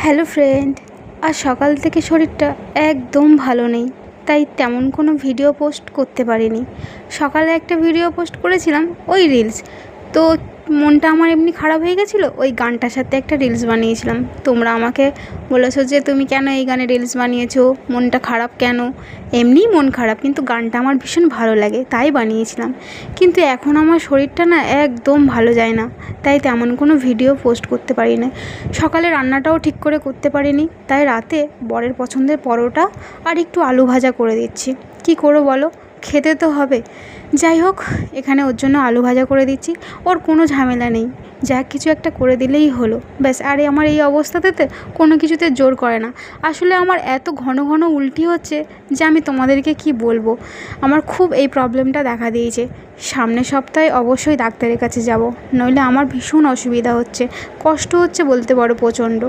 Hello friend, আজ সকাল থেকে শরীরটা একদম ভালো নেই, তাই তেমন কোনো ভিডিও পোস্ট করতে পারিনি। সকালে একটা ভিডিও পোস্ট করেছিলাম, ওই রিলস। তো মনটা আমার এমনি খারাপ হয়ে গেছিলো, ওই গানটার সাথে একটা রিলস বানিয়েছিলাম। তোমরা আমাকে বলেছো যে তুমি কেন এই গানে রিলস বানিয়েছো, মনটা খারাপ কেন? এমনিই মন খারাপ, কিন্তু গানটা আমার ভীষণ ভালো লাগে তাই বানিয়েছিলাম। কিন্তু এখন আমার শরীরটা না একদম ভালো যায় না, তাই তেমন কোনো ভিডিও পোস্ট করতে পারি না। সকালে রান্নাটাও ঠিক করে করতে পারিনি, তাই রাতে বরের পছন্দের পরোটা আর একটু আলু ভাজা করে দিচ্ছি। কি করো বলো, খেতে তো হবে। যাই হোক, এখানে ওর জন্য আলু ভাজা করে দিচ্ছি। ওর কোনো ঝামেলা নেই, যা কিছু একটা করে দিলেই হলো ব্যাস। আর আমার এই অবস্থাতে কোনো কিছুতে জোর করে না। আসলে আমার এত ঘন ঘন উল্টি হচ্ছে যে আমি তোমাদেরকে কি বলবো। আমার খুব এই প্রবলেমটা দেখা দিয়েছে। সামনের সপ্তাহে অবশ্যই ডাক্তারের কাছে যাব, নইলে আমার ভীষণ অসুবিধা হচ্ছে, কষ্ট হচ্ছে বলতে পারো প্রচণ্ড।